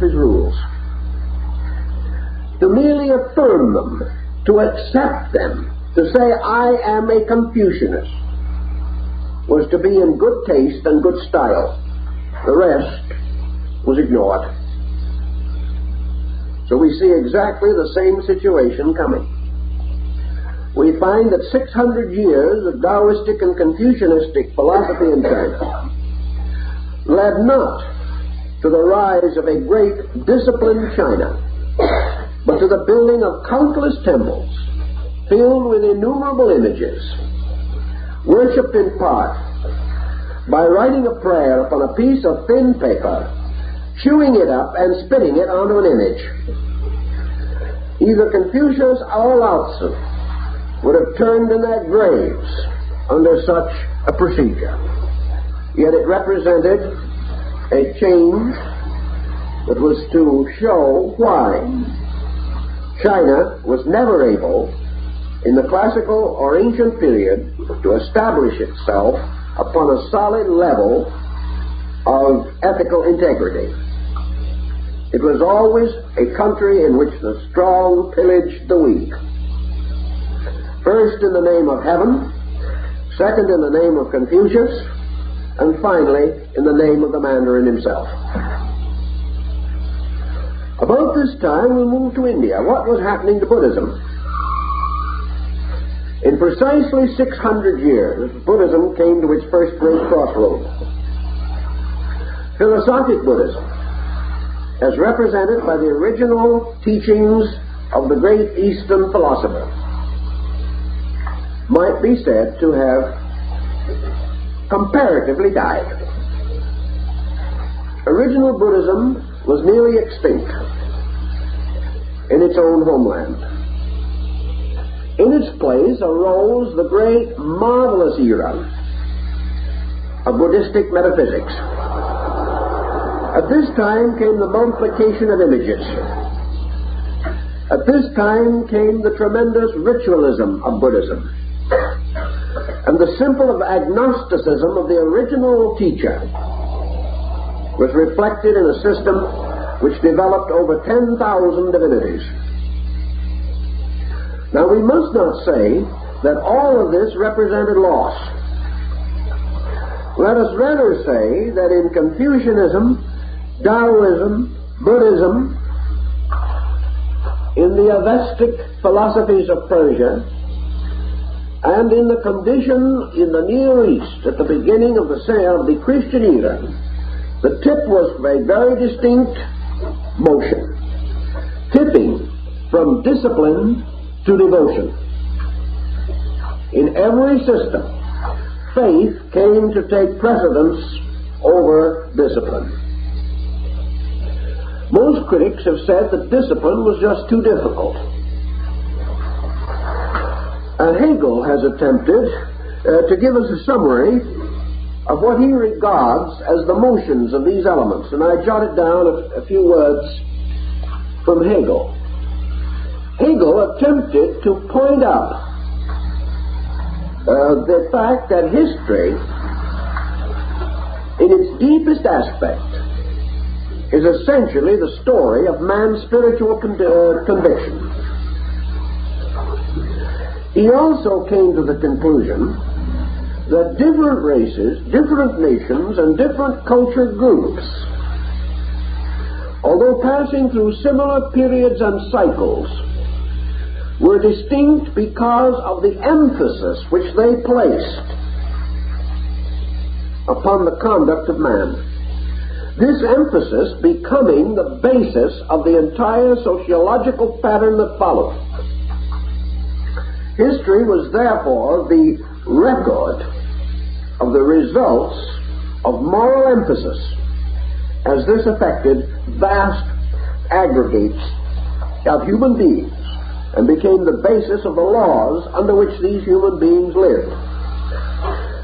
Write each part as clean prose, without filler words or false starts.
keep his rules. To merely affirm them, to accept them, to say, I am a Confucianist, was to be in good taste and good style. The rest was ignored. So we see exactly the same situation coming. We find that 600 years of Taoistic and Confucianistic philosophy in China led not to the rise of a great disciplined China, but to the building of countless temples filled with innumerable images, worshipped in part by writing a prayer upon a piece of thin paper, chewing it up and spitting it onto an image. Either Confucius or Lao Tzu would have turned in their graves under such a procedure. Yet it represented a change that was to show why China was never able, in the classical or ancient period, to establish itself upon a solid level of ethical integrity. It was always a country in which the strong pillaged the weak. First in the name of heaven, second in the name of Confucius, and finally in the name of the Mandarin himself. About this time we moved to India. What was happening to Buddhism? In precisely 600 years, Buddhism came to its first great crossroad. Philosophic Buddhism, as represented by the original teachings of the great Eastern philosopher, might be said to have comparatively died. Original Buddhism was nearly extinct in its own homeland. In its place arose the great, marvelous era of Buddhistic metaphysics. At this time came the multiplication of images. At this time came the tremendous ritualism of Buddhism and the simple agnosticism of the original teacher was reflected in a system which developed over 10,000 divinities. Now we must not say that all of this represented loss. Let us rather say that in Confucianism, Taoism, Buddhism, in the Avestic philosophies of Persia, and in the condition in the Near East at the beginning of the Christian era, the tip was a very distinct motion, tipping from discipline to devotion. In every system, faith came to take precedence over discipline. Most critics have said that discipline was just too difficult. And Hegel has attempted to give us a summary of what he regards as the motions of these elements. And I jotted down a few words from Hegel. Hegel attempted to point out the fact that history, in its deepest aspect, is essentially the story of man's spiritual conviction. He also came to the conclusion that different races, different nations, and different culture groups, although passing through similar periods and cycles, were distinct because of the emphasis which they placed upon the conduct of man. This emphasis becoming the basis of the entire sociological pattern that followed. History was therefore the record of the results of moral emphasis as this affected vast aggregates of human beings and became the basis of the laws under which these human beings lived.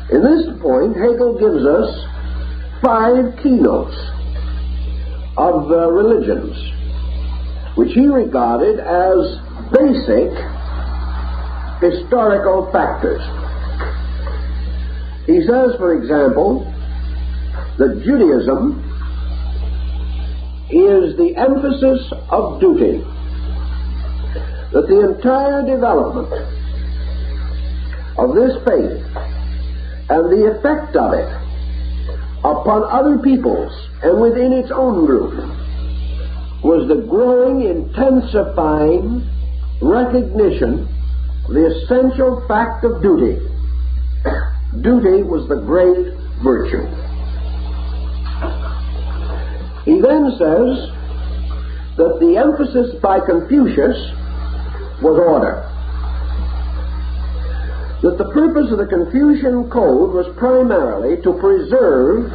In this point, Hegel gives us 5 keynotes of religions, which he regarded as basic historical factors. He says, for example, that Judaism is the emphasis of duty, that the entire development of this faith and the effect of it upon other peoples and within its own group was the growing, intensifying recognition of the essential fact of duty. Duty was the great virtue. He then says that the emphasis by Confucius was order. That the purpose of the Confucian Code was primarily to preserve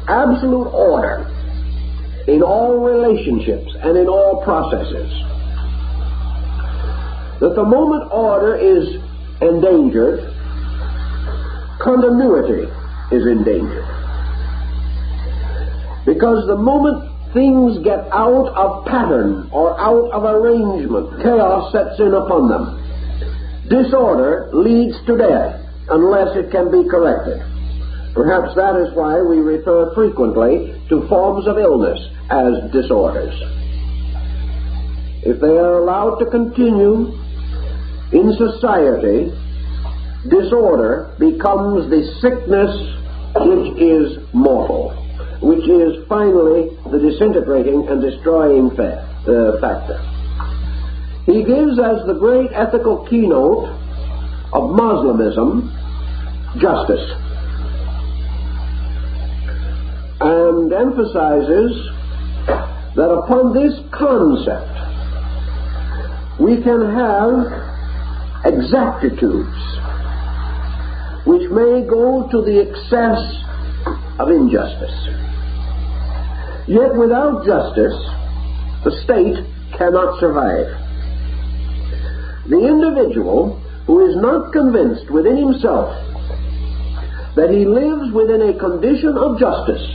absolute order in all relationships and in all processes. That the moment order is endangered, continuity is endangered. Because the moment things get out of pattern or out of arrangement, chaos sets in upon them. Disorder leads to death unless it can be corrected. Perhaps that is why we refer frequently to forms of illness as disorders. If they are allowed to continue in society, disorder becomes the sickness which is mortal, which is finally the disintegrating and destroying factor. He gives as the great ethical keynote of Moslemism justice, and emphasizes that upon this concept we can have exactitudes which may go to the excess of injustice. Yet without justice, the state cannot survive. The individual who is not convinced within himself that he lives within a condition of justice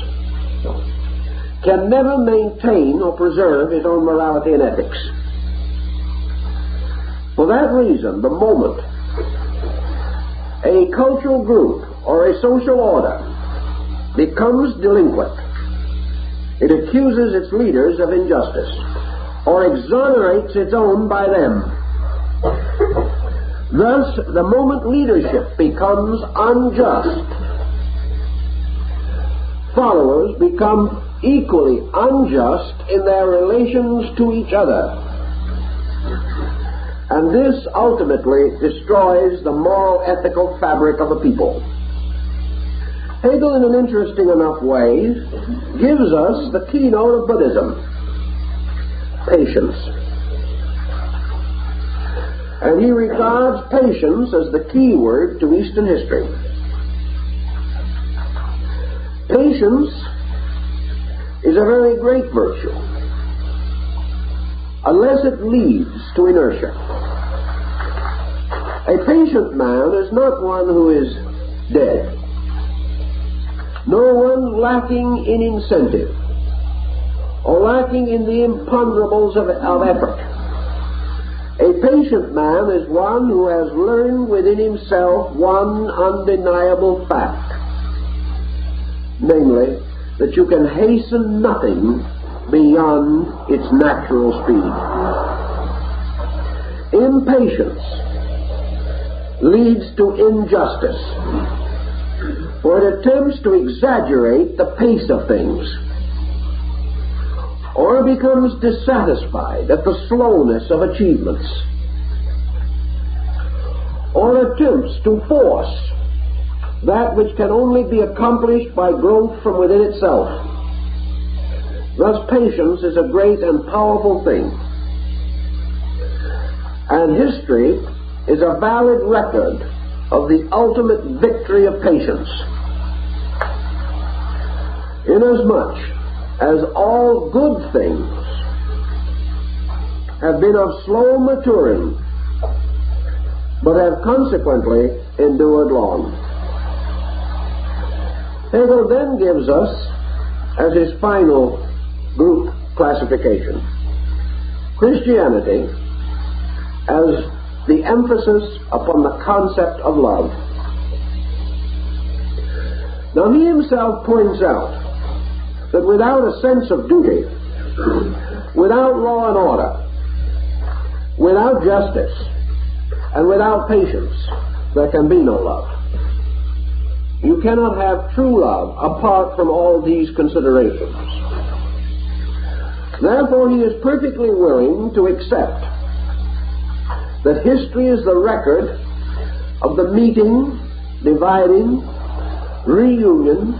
can never maintain or preserve his own morality and ethics. For that reason, the moment a cultural group or a social order becomes delinquent, it accuses its leaders of injustice or exonerates its own by them. Thus, the moment leadership becomes unjust, followers become equally unjust in their relations to each other. And this ultimately destroys the moral, ethical fabric of a people. Hegel, in an interesting enough way, gives us the keynote of Buddhism: patience. And he regards patience as the key word to Eastern history. Patience is a very great virtue, unless it leads to inertia. A patient man is not one who is dead, nor one lacking in incentive, or lacking in the imponderables of effort. A patient man is one who has learned within himself one undeniable fact, namely, that you can hasten nothing beyond its natural speed. Impatience leads to injustice, for it attempts to exaggerate the pace of things, or becomes dissatisfied at the slowness of achievements, or attempts to force that which can only be accomplished by growth from within itself. Thus, patience is a great and powerful thing, and history is a valid record of the ultimate victory of patience, inasmuch as all good things have been of slow maturing, but have consequently endured long. Hegel then gives us, as his final group classification, Christianity as the emphasis upon the concept of love. Now, he himself points out that without a sense of duty, Without law and order, without justice, and without patience, there can be no love. You cannot have true love apart from all these considerations. Therefore, he is perfectly willing to accept that history is the record of the meeting, dividing, reunion,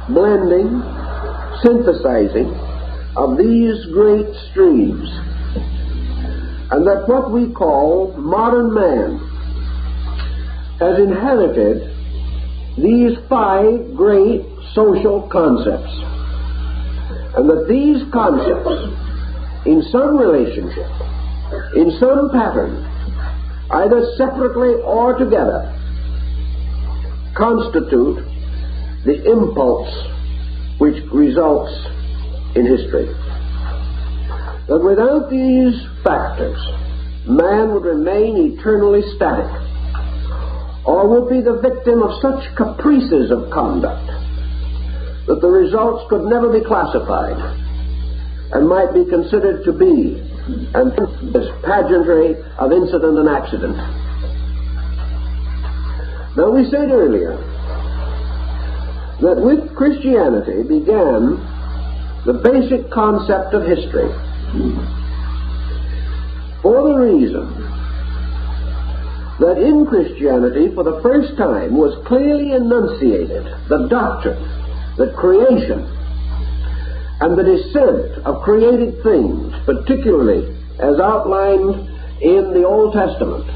blending, synthesizing of these great streams, and that what we call modern man has inherited these 5 great social concepts, and that these concepts, in some relationship, in some pattern, either separately or together, constitute the impulse which results in history. That without these factors, man would remain eternally static, or would be the victim of such caprices of conduct that the results could never be classified and might be considered to be an pageantry of incident and accident. Now, we said earlier that with Christianity began the basic concept of history, for the reason that in Christianity for the first time was clearly enunciated the doctrine that creation and the descent of created things, particularly as outlined in the Old Testament,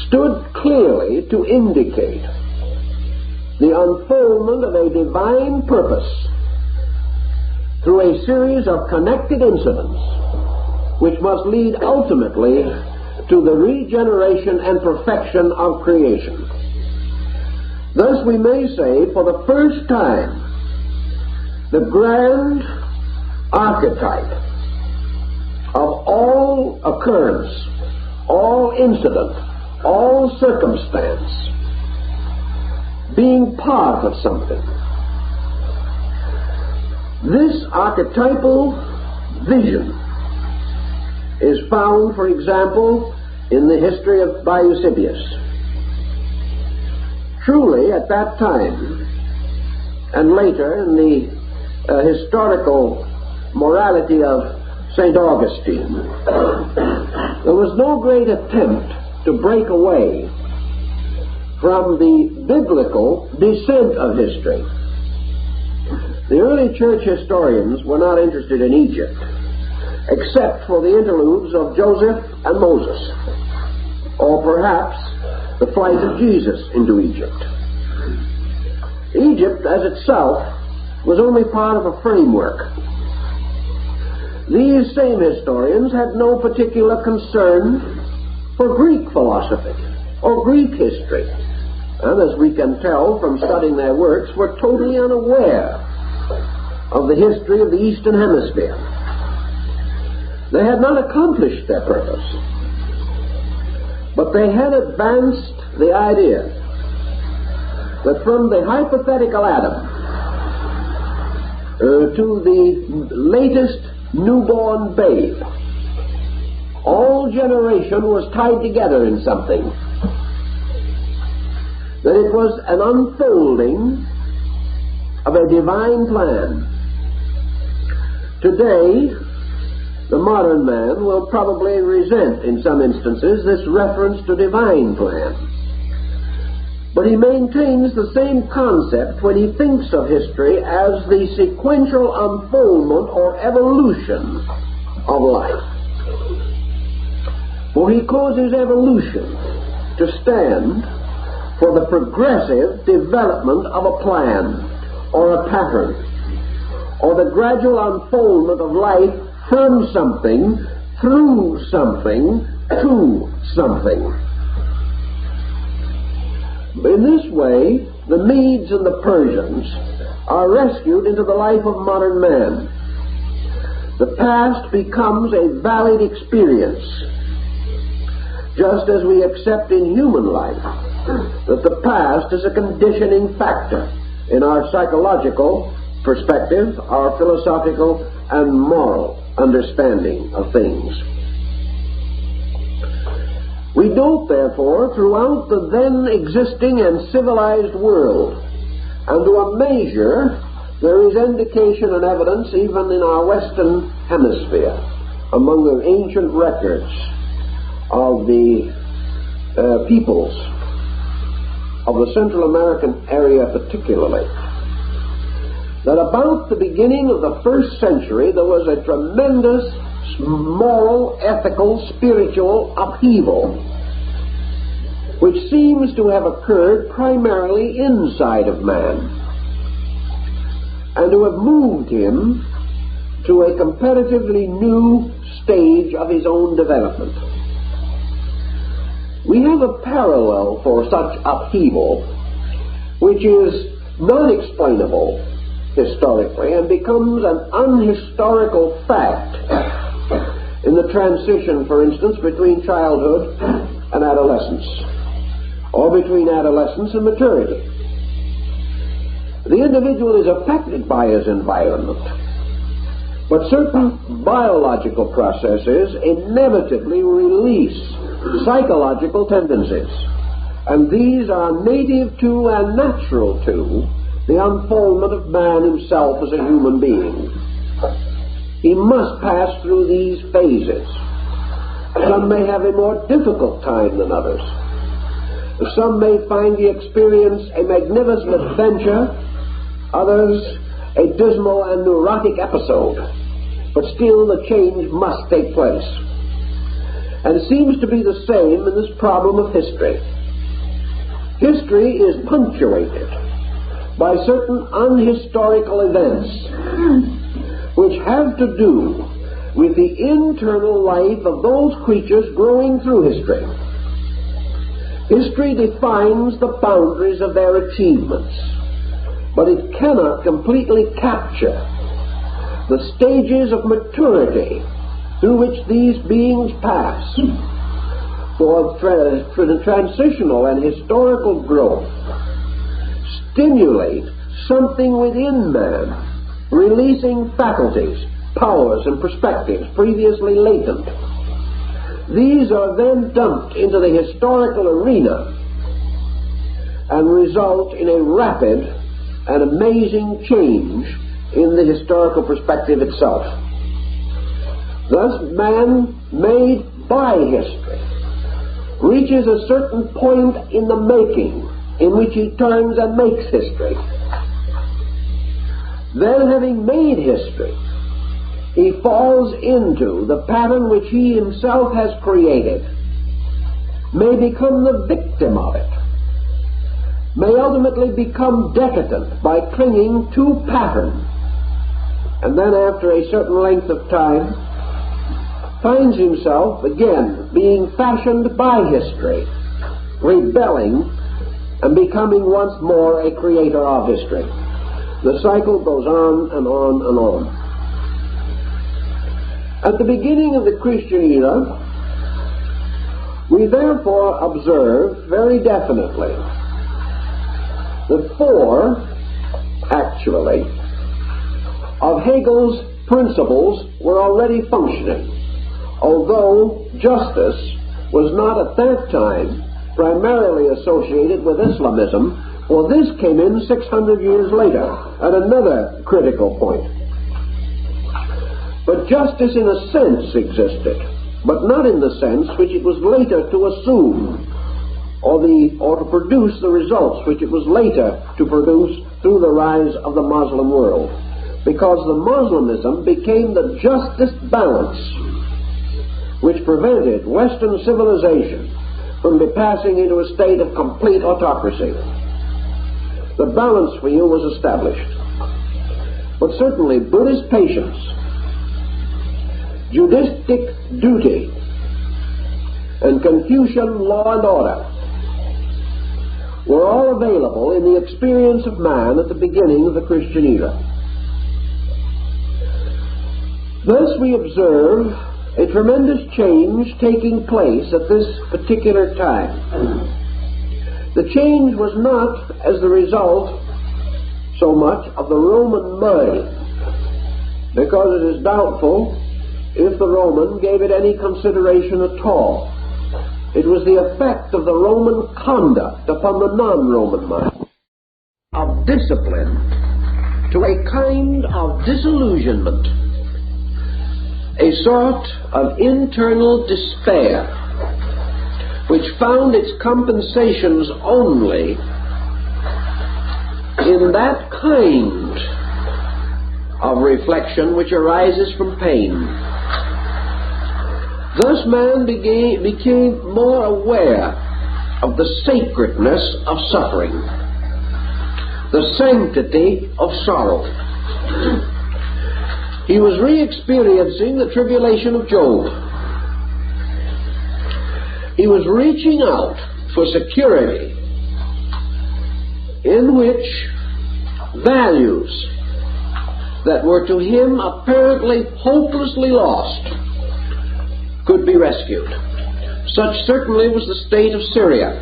stood clearly to indicate the unfoldment of a divine purpose through a series of connected incidents which must lead ultimately to the regeneration and perfection of creation. Thus we may say, for the first time, the grand archetype of all occurrence, all incident, all circumstance, being part of something. This archetypal vision is found, for example, in the history of Eusebius. Truly, at that time, and later in the historical morality of St. Augustine, there was no great attempt to break away from the biblical descent of history. The early church historians were not interested in Egypt, except for the interludes of Joseph and Moses, or perhaps the flight of Jesus into Egypt. Egypt as itself was only part of a framework. These same historians had no particular concern for Greek philosophy or Greek history, and as we can tell from studying their works, were totally unaware of the history of the Eastern Hemisphere. They had not accomplished their purpose, but they had advanced the idea that from the hypothetical Adam to the latest newborn babe, all generation was tied together in something, that it was an unfolding of a divine plan. Today, the modern man will probably resent in some instances this reference to divine plan. But he maintains the same concept when he thinks of history as the sequential unfoldment or evolution of life. For he causes evolution to stand for the progressive development of a plan or a pattern, or the gradual unfoldment of life from something, through something, to something. In this way, the Medes and the Persians are rescued into the life of modern man. The past becomes a valid experience, just as we accept in human life that the past is a conditioning factor in our psychological perspective, our philosophical and moral understanding of things. We note, therefore, throughout the then existing and civilized world, and to a measure, there is indication and evidence even in our Western Hemisphere, among the ancient records of the peoples of the Central American area particularly, that about the beginning of the first century there was a tremendous moral, ethical, spiritual upheaval which seems to have occurred primarily inside of man and to have moved him to a comparatively new stage of his own development. We have a parallel for such upheaval which is non-explainable historically and becomes an unhistorical fact in the transition, for instance, between childhood and adolescence, or between adolescence and maturity. The individual is affected by his environment, but certain biological processes inevitably release psychological tendencies, and these are native to and natural to the unfoldment of man himself as a human being. He must pass through these phases. Some may have a more difficult time than others. Some may find the experience a magnificent adventure, others a dismal and neurotic episode, but still the change must take place. And it seems to be the same in this problem of history. History is punctuated by certain unhistorical events which have to do with the internal life of those creatures growing through history. History defines the boundaries of their achievements, but it cannot completely capture the stages of maturity through which these beings pass. For the transitional and historical growth stimulate something within man, releasing faculties, powers, and perspectives previously latent. These are then dumped into the historical arena and result in a rapid and amazing change in the historical perspective itself. Thus, man, made by history, reaches a certain point in the making in which he turns and makes history. Then, having made history, he falls into the pattern which he himself has created, may become the victim of it, may ultimately become decadent by clinging to pattern, and then after a certain length of time finds himself again being fashioned by history, rebelling and becoming once more a creator of history. The cycle goes on and on and on. At the beginning of the Christian era, we therefore observe very definitely that four, actually, of Hegel's principles were already functioning, although justice was not at that time primarily associated with Islamism, for this came in 600 years later at another critical point. But justice in a sense existed, but not in the sense which it was later to assume, or to produce the results which it was later to produce through the rise of the Muslim world, because the Muslimism became the justest balance which prevented Western civilization from passing into a state of complete autocracy. The balance wheel was established. But certainly Buddhist patience, Judaistic duty, and Confucian law and order were all available in the experience of man at the beginning of the Christian era. Thus we observe a tremendous change taking place at this particular time. The change was not as the result so much of the Roman mud, because it is doubtful if the Roman gave it any consideration at all. It was the effect of the Roman conduct upon the non-Roman mind, of discipline to a kind of disillusionment, a sort of internal despair, which found its compensations only in that kind of reflection which arises from pain. Thus man became more aware of the sacredness of suffering, the sanctity of sorrow. He was re-experiencing the tribulation of Job. He was reaching out for security in which values that were to him apparently hopelessly lost could be rescued. Such certainly was the state of Syria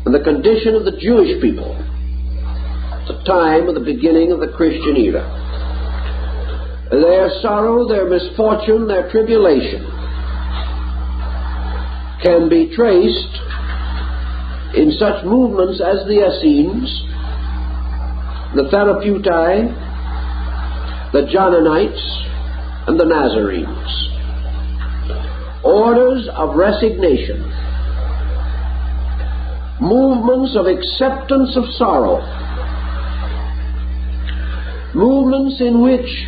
and the condition of the Jewish people at the time of the beginning of the Christian era. Their sorrow, their misfortune, their tribulation can be traced in such movements as the Essenes, the Therapeutae, the Johnanites, and the Nazarenes. Orders of resignation, movements of acceptance of sorrow, movements in which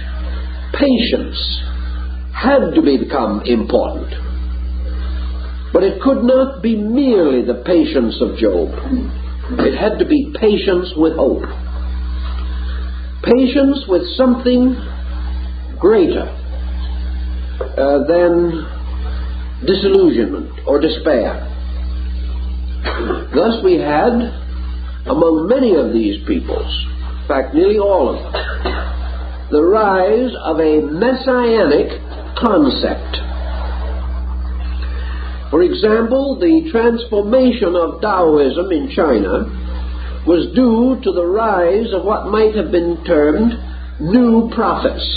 patience had to become important. But it could not be merely the patience of Job. It had to be patience with hope. Patience with something greater than disillusionment or despair. Thus we had, among many of these peoples, in fact nearly all of them, the rise of a messianic concept. For example, the transformation of Taoism in China was due to the rise of what might have been termed new prophets.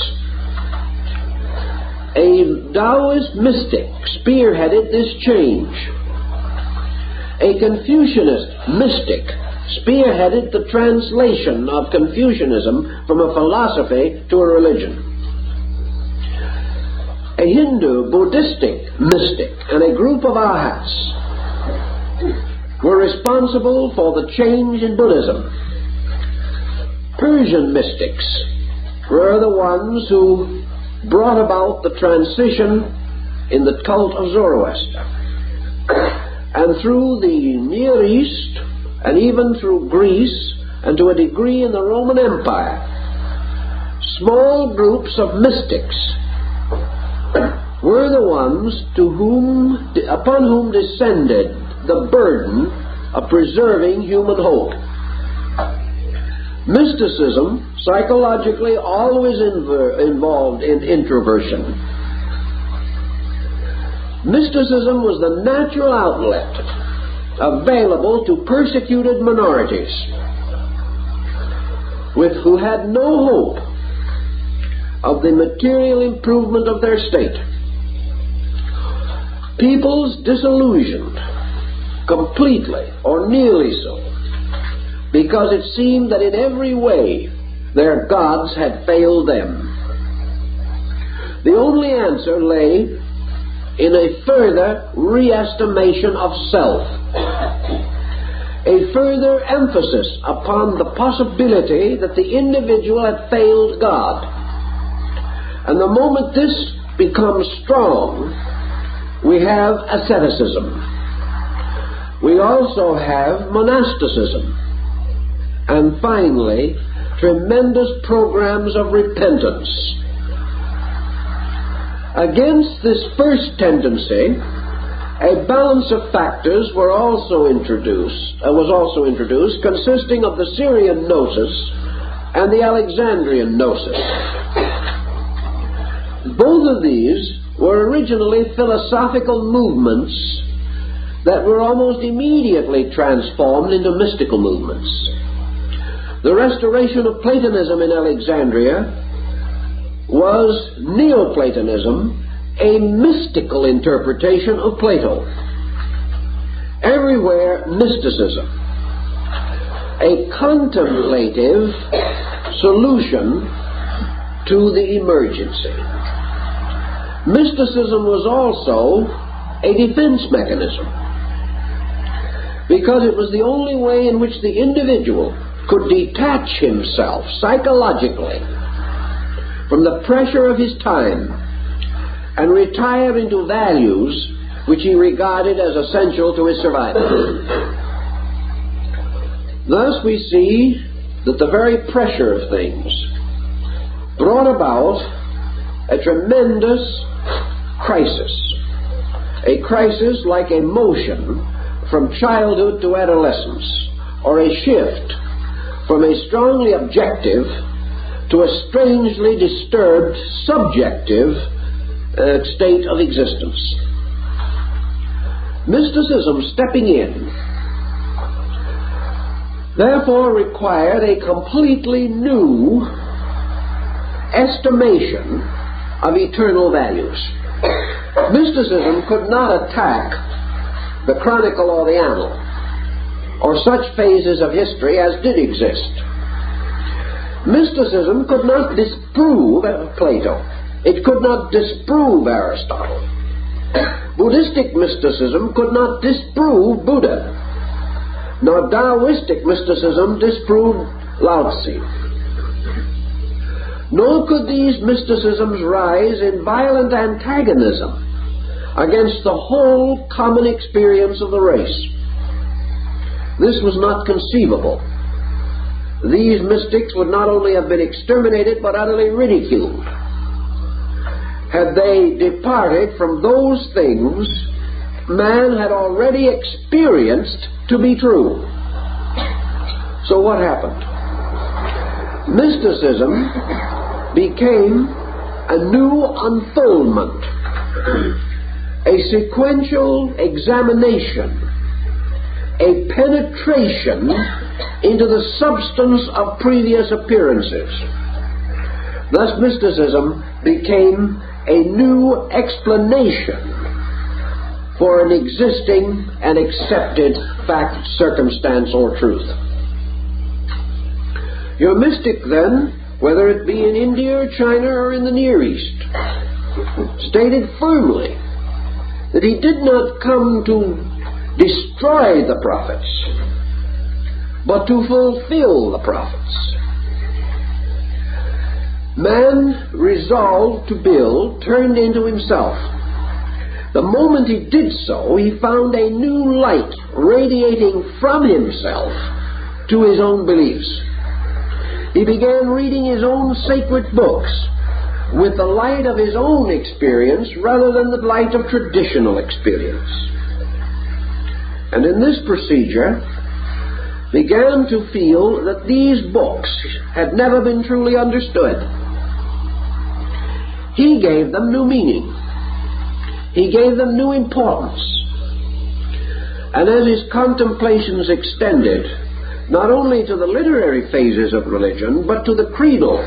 A Taoist mystic spearheaded this change. A Confucianist mystic spearheaded the translation of Confucianism from a philosophy to a religion. A Hindu Buddhistic mystic and a group of arhats were responsible for the change in Buddhism. Persian mystics were the ones who brought about the transition in the cult of Zoroaster. And through the Near East, and even through Greece, and to a degree in the Roman Empire, small groups of mystics were the ones upon whom descended the burden of preserving human hope. Mysticism, psychologically, always involved in introversion. Mysticism was the natural outlet available to persecuted minorities who had no hope of the material improvement of their state. Peoples disillusioned completely, or nearly so, because it seemed that in every way their gods had failed them. The only answer lay in a further re-estimation of self, a further emphasis upon the possibility that the individual had failed God. And the moment this becomes strong, we have asceticism. We also have monasticism. And finally, tremendous programs of repentance. Against this first tendency, a balance of factors was also introduced, consisting of the Syrian gnosis and the Alexandrian gnosis. Both of these were originally philosophical movements that were almost immediately transformed into mystical movements. The restoration of Platonism in Alexandria was Neoplatonism, a mystical interpretation of Plato. Everywhere, mysticism, a contemplative solution to the emergency. Mysticism was also a defense mechanism, because it was the only way in which the individual could detach himself psychologically from the pressure of his time and retire into values which he regarded as essential to his survival. Thus we see that the very pressure of things brought about a tremendous crisis, a crisis like a motion from childhood to adolescence, or a shift from a strongly objective to a strangely disturbed subjective state of existence. Mysticism stepping in therefore required a completely new estimation of eternal values. Mysticism could not attack the chronicle or the annal, or such phases of history as did exist. Mysticism could not disprove Plato. It could not disprove Aristotle. Buddhistic mysticism could not disprove Buddha, nor Taoistic mysticism disprove Lao Tzu. Nor could these mysticisms rise in violent antagonism against the whole common experience of the race. This was not conceivable. These mystics would not only have been exterminated, but utterly ridiculed had they departed from those things man had already experienced to be true. So what happened? Mysticism became a new unfoldment, a sequential examination, a penetration into the substance of previous appearances. Thus mysticism became a new explanation for an existing and accepted fact, circumstance, or truth. Your mystic, then, whether it be in India or China or in the Near East, stated firmly that he did not come to destroy the prophets, but to fulfill the prophets. Man resolved to build turned into himself. The moment he did so, he found a new light radiating from himself to his own beliefs. He began reading his own sacred books with the light of his own experience rather than the light of traditional experience. And in this procedure, began to feel that these books had never been truly understood. He gave them new meaning. He gave them new importance. And as his contemplations extended, not only to the literary phases of religion, but to the creedal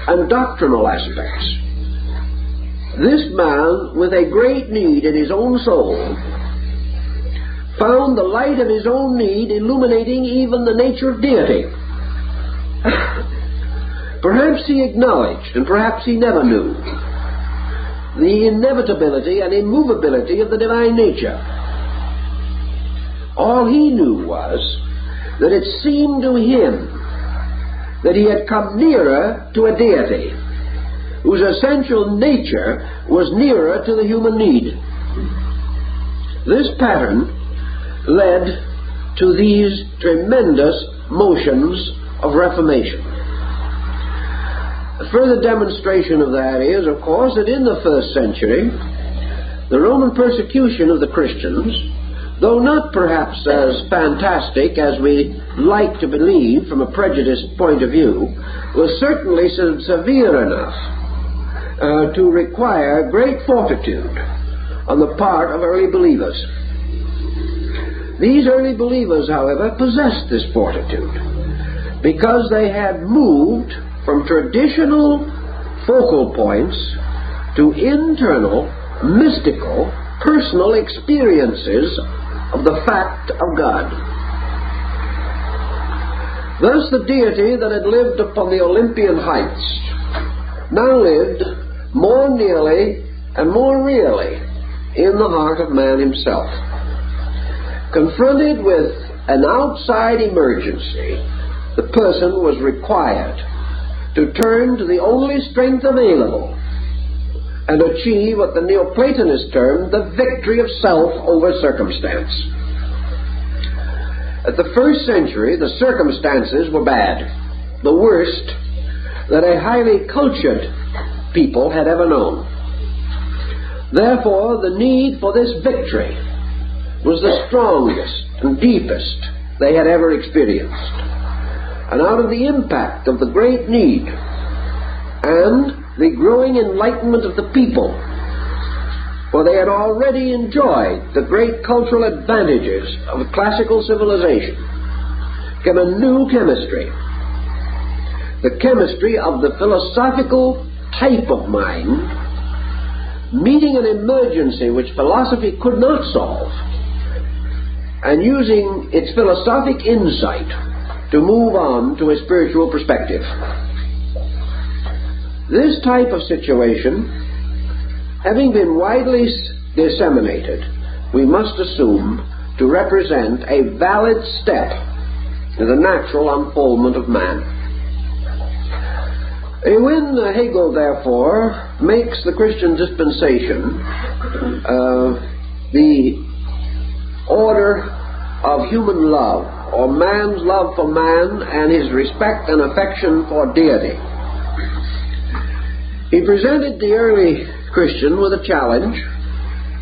and doctrinal aspects, this man, with a great need in his own soul, found the light of his own need illuminating even the nature of deity. Perhaps he acknowledged, and perhaps he never knew, the inevitability and immovability of the divine nature. All he knew was that it seemed to him that he had come nearer to a deity whose essential nature was nearer to the human need. This pattern led to these tremendous motions of reformation. A further demonstration of that is, of course, that in the first century, the Roman persecution of the Christians, though not perhaps as fantastic as we like to believe from a prejudiced point of view, was certainly severe enough to require great fortitude on the part of early believers. These early believers, however, possessed this fortitude because they had moved from traditional focal points to internal, mystical, personal experiences of the fact of God. Thus the deity that had lived upon the Olympian heights now lived more nearly and more really in the heart of man himself. Confronted with an outside emergency, the person was required to turn to the only strength available and achieve what the Neoplatonists termed the victory of self over circumstance. At the first century, the circumstances were bad, the worst that a highly cultured people had ever known. Therefore, the need for this victory was the strongest and deepest they had ever experienced. And out of the impact of the great need and the growing enlightenment of the people, for they had already enjoyed the great cultural advantages of classical civilization, came a new chemistry, the chemistry of the philosophical type of mind, meeting an emergency which philosophy could not solve, and using its philosophic insight to move on to a spiritual perspective. This type of situation, having been widely disseminated, we must assume to represent a valid step in the natural unfoldment of man. When Hegel, therefore, makes the Christian dispensation the order of human love, or man's love for man and his respect and affection for deity, he presented the early Christian with a challenge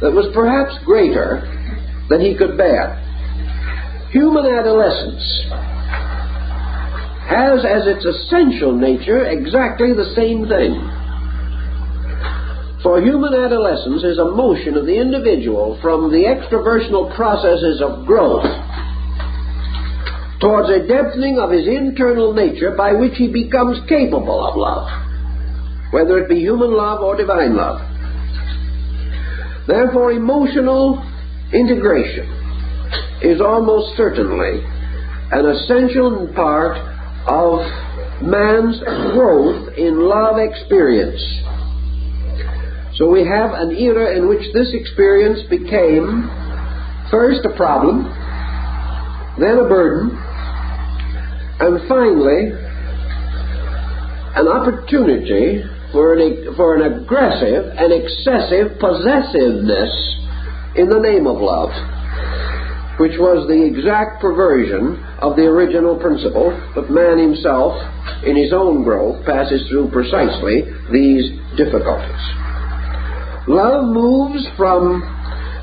that was perhaps greater than he could bear. Human adolescence has as its essential nature exactly the same thing. For human adolescence is a motion of the individual from the extraversional processes of growth towards a depthening of his internal nature by which he becomes capable of love, whether it be human love or divine love. Therefore, emotional integration is almost certainly an essential part of man's growth in love experience. So we have an era in which this experience became first a problem, then a burden, and finally an opportunity for an aggressive and excessive possessiveness in the name of love, which was the exact perversion of the original principle, but man himself, in his own growth, passes through precisely these difficulties. Love moves from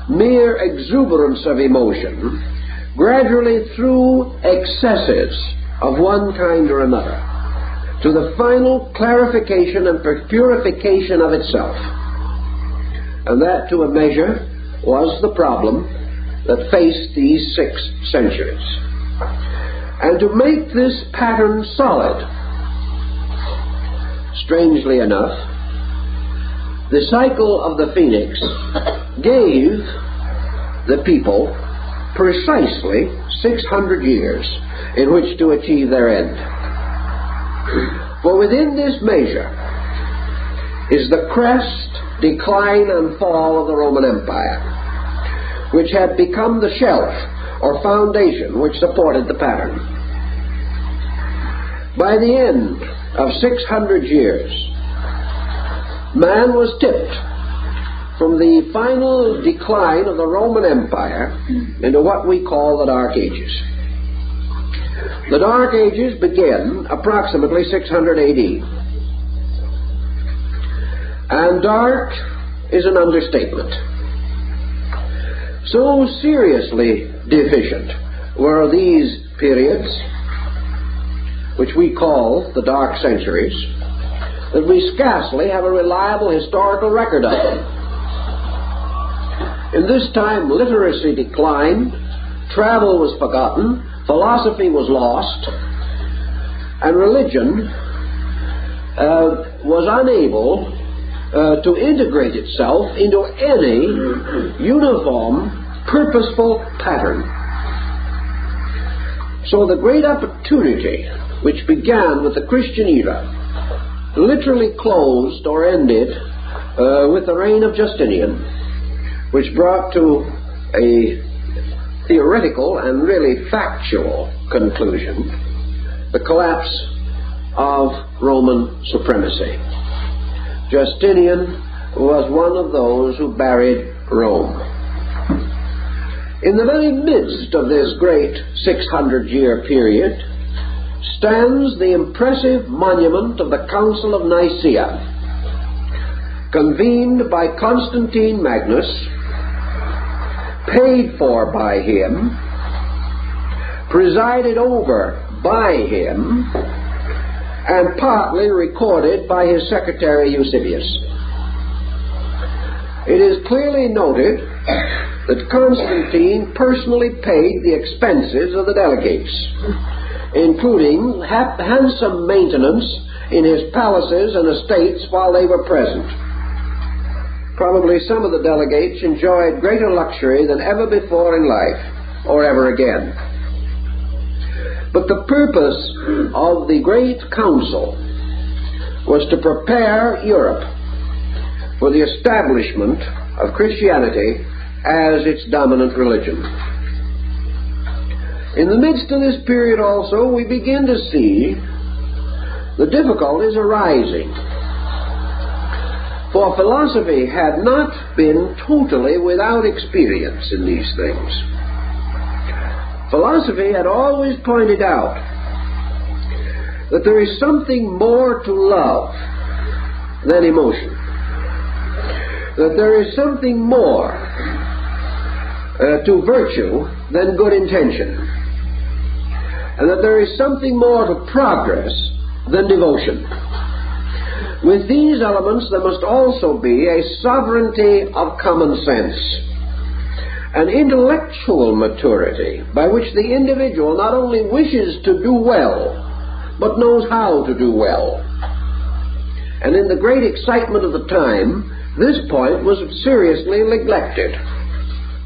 mere exuberance of emotion gradually through excesses of one kind or another to the final clarification and purification of itself. And that, to a measure, was the problem that faced these 6 centuries. And to make this pattern solid, strangely enough, the cycle of the Phoenix gave the people precisely 600 years in which to achieve their end. For within this measure is the crest, decline, and fall of the Roman Empire, which had become the shelf or foundation which supported the pattern. By the end of 600 years, man was tipped from the final decline of the Roman Empire into what we call the Dark Ages. The Dark Ages begin approximately 600 AD. And dark is an understatement. So seriously deficient were these periods, which we call the Dark Centuries, that we scarcely have a reliable historical record of them. In this time, literacy declined, travel was forgotten, philosophy was lost, and religion was unable to integrate itself into any uniform, purposeful pattern. So the great opportunity which began with the Christian era literally closed or ended with the reign of Justinian, which brought to a theoretical and really factual conclusion the collapse of Roman supremacy. Justinian was one of those who buried Rome. In the very midst of this great 600-year period stands the impressive monument of the Council of Nicaea, convened by Constantine Magnus, paid for by him, presided over by him, and partly recorded by his secretary Eusebius. It is clearly noted that Constantine personally paid the expenses of the delegates, including handsome maintenance in his palaces and estates while they were present. Probably some of the delegates enjoyed greater luxury than ever before in life, or ever again. But the purpose of the great council was to prepare Europe for the establishment of Christianity as its dominant religion. In the midst of this period also, we begin to see the difficulties arising. For philosophy had not been totally without experience in these things. Philosophy had always pointed out that there is something more to love than emotion, that there is something more to virtue than good intention, and that there is something more to progress than devotion. With these elements there must also be a sovereignty of common sense, an intellectual maturity by which the individual not only wishes to do well, but knows how to do well. And in the great excitement of the time, this point was seriously neglected.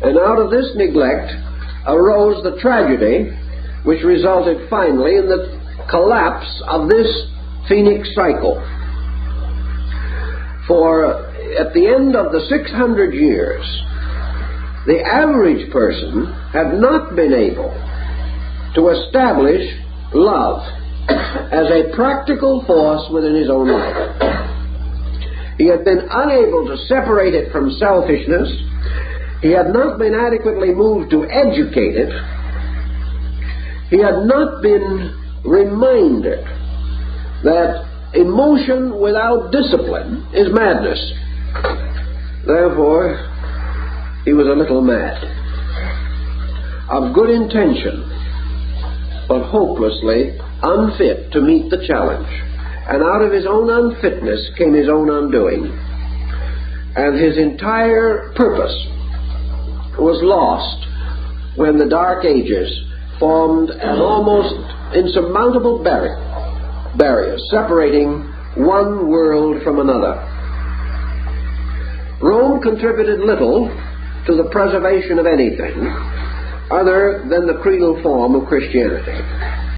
And out of this neglect arose the tragedy which resulted finally in the collapse of this phoenix cycle. For at the end of the 600 years, the average person had not been able to establish love as a practical force within his own life. He had been unable to separate it from selfishness. He had not been adequately moved to educate it. He had not been reminded that emotion without discipline is madness. Therefore, he was a little mad, of good intention, but hopelessly unfit to meet the challenge. And out of his own unfitness came his own undoing. And his entire purpose was lost when the Dark Ages formed an almost insurmountable barrier separating one world from another. Rome contributed little to the preservation of anything other than the creedal form of Christianity.